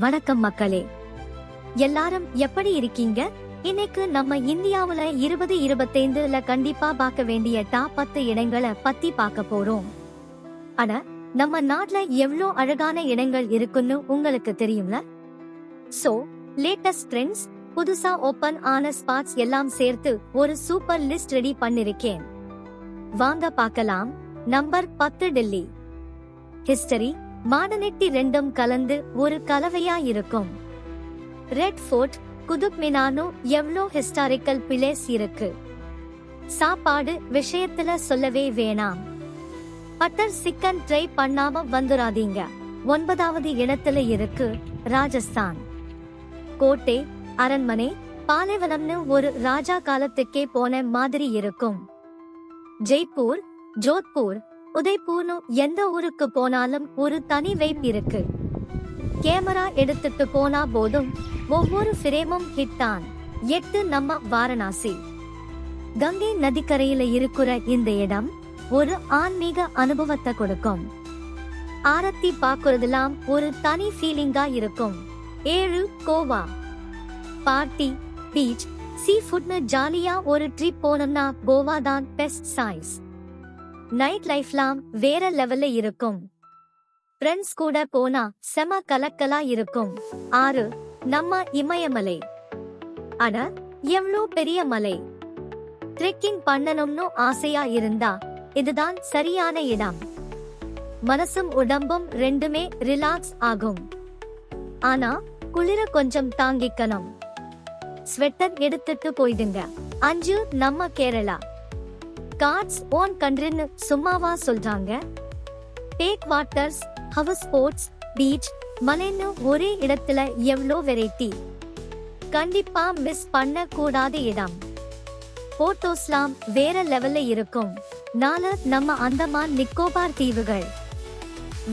வணக்கம் மக்களே, எல்லாரும் எப்படி இருக்கீங்க? இன்னைக்கு நம்ம இந்தியாவுல 2025ல கண்டிப்பா பார்க்க வேண்டிய டாப் 10 இடங்களை பத்தி பார்க்க போறோம். ஆனா நம்ம நாட்டுல எவ்ளோ அழகான இடங்கள் இருக்குன்னு உங்களுக்கு தெரியும்ல? சோ லேட்டஸ்ட் ட்ரெண்ட்ஸ், புதுசா ஓபன் ஆன ஸ்பாட்ஸ் எல்லாம் சேர்த்து ஒரு சூப்பர் லிஸ்ட் ரெடி பண்ணிருக்கேன். வாங்க பார்க்கலாம். நம்பர் 10, டெல்லி. ஹிஸ்டரி, மாடர்னிட்டி ரெண்டும் கலந்து ஒரு கலவையா இருக்கும். ரெட் ஃபோர்ட், குதுப் மினார்னு எவ்ளோ ஹிஸ்டாரிக்கல் பிளேஸ் இருக்கு. சாப்பாடு விஷயத்துல சொல்லவே வேணாம். பட்டர் சிக்கன் ட்ரை பண்ணாம வந்துராதீங்க. 9வது இடத்துல இருக்கு ராஜஸ்தான். கோட்டை, அரண்மனை, பாலைவனம்னு ஒரு ராஜா காலத்துக்கே போன மாதிரி இருக்கும். ஜெய்ப்பூர், ஜோத்பூர், உதய்பூர்னு எந்த ஊருக்கு போனாலும் ஒரு தனி வைப் இருக்கு. கேமரா எடுத்துட்டு போனா போதும், ஒவ்வொரு ஃபிரேமும் ஹிட் தான். 8, நம்ம வாரணாசி. கங்கை நதிக்கரையில இருக்கிற இந்த இடம் ஒரு ஆன்மீக அனுபவத்தை கொடுக்கும். ஆரத்தி பார்க்கறதெல்லாம் ஒரு தனி ஃபீலிங்கா இருக்கும். 7, கோவா. பார்ட்டி, பீச், சீ ஃபுட்னு ஜாலியா ஒரு ட்ரிப் போனோம்னா கோவா தான் பெஸ்ட் சாய்ஸ். நைட் லைஃப்லாம் வேற லெவல்ல இருக்கும். ஃப்ரெண்ட்ஸ் கூட போனா செம கலக்கலா இருக்கும். 6, நம்ம இமயமலை. அட எவ்ளோ பெரிய மலை! ட்ரெக்கிங் பண்ணணும்னு ஆசையா இருந்தா இதுதான் சரியான இடம். மனசும் உடம்பும் ரெண்டுமே ரிலாக்ஸ் ஆகும். ஆனா குளிர கொஞ்சம் தாங்கிக்கணும். ஸ்வெட்டர் எடுத்துட்டு போயிடுங்க. 5, நம்ம கேரளா. காட்ஸ் ஓன் கண்ட்ரின்னு சும்மாவா சொல்றாங்க? டேக் வாட்டர்ஸ், ஹவுஸ் ஸ்போர்ட்ஸ், பீச், மலைன்னு ஒரே இடத்துல எவ்ளோ வெரைட்டி. கண்டிப்பா மிஸ் பண்ண கூடாத இடம். போட்டோஸ்லாம் வேற லெவல்ல இருக்கும். 4, நம்ம அந்தமான் நிக்கோபார் தீவுகள்.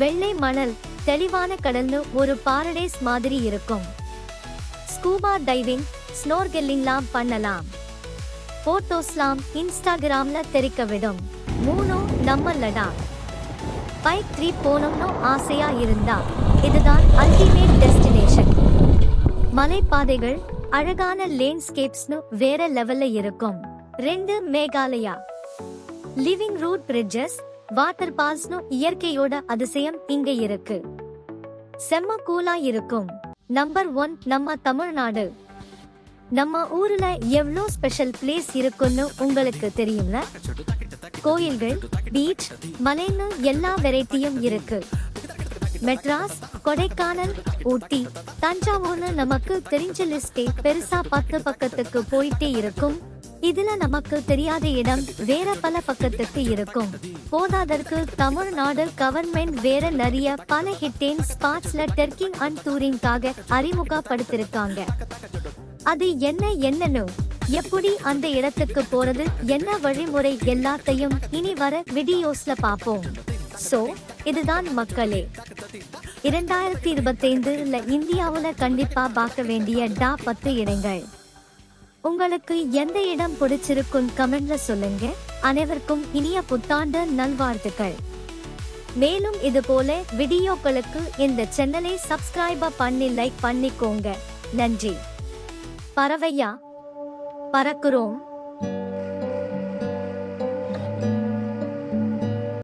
வெள்ளை மணல், தெளிவான கடல்னு ஒரு பாரடைஸ் மாதிரி இருக்கும். ஸ்கூபா டைவிங், ஸ்னோர்கெல்லிங்லாம் பண்ணலாம். போட்டோஸ்லாம் இன்ஸ்டாகிராம்ல தெரிக்க விடும். 3, நம்ம லடாக். பைக் ட்ரிப் போனோம்னு ஆசையா இருந்தா இதுதான் அல்டிமேட் டெஸ்டினேஷன். மலைப்பாதைகள், அழகான லேண்ட்ஸ்கேப்ஸ்னு வேற லெவல்ல இருக்கும். 2, Meghalaya. Living root bridges, water பால்ஸ்னு இயற்கையோட அதிசயம் இங்க இருக்கு. செம்ம கூலா இருக்கும். நம்பர் 1, நம்ம தமிழ்நாடு. நம்ம ஊர்ல எவ்ளோ ஸ்பெஷல் பிளேஸ் இருக்குன்னு உங்களுக்கு தெரியும்ல? கோயில்கள், பீச், மலைன்னு எல்லா வெரைட்டியும் இருக்கு. மெட்ராஸ், கொடைக்கானல், ஊட்டி, தஞ்சாவூர்னு நமக்கு தெரிஞ்ச லிஸ்டே பெருசா 10 பக்கத்துக்கு போயிட்டே இருக்கும். இதுல நமக்கு தெரியாத இடம் வேற பல பக்கத்துக்கு இருக்கும். போதாதற்கு தமிழ்நாடு கவர்மெண்ட் வேற நிறைய பல ஹிட்டேன் ஸ்பாட்ஸ்ல ட்ரெக்கிங் அண்ட் டூரிங்காக அறிமுகப்படுத்திருக்காங்க. அது என்னன்னு, எப்படி அந்த இடத்துக்கு போறது, என்ன வழிமுறை எல்லாத்தையும் இனி வர வீடியோஸ்ல பாப்போம். சோ இதுதான் மக்களே 2025ல இந்தியாவுல கண்டிப்பா பார்க்க வேண்டிய டாப் 10 இடங்கள். உங்களுக்கு எந்த இடம் பிடிச்சிருக்குன்னு கமெண்ட்ல சொல்லுங்க. அனைவருக்கும் இனிய புத்தாண்டு நல்வாழ்த்துக்கள். மேலும் இது போல வீடியோக்களுக்கு இந்த சேனலை சப்ஸ்கிரைப் பண்ணி லைக் பண்ணிக்கோங்க. நன்றி. பறவையா பறக்குறோம்.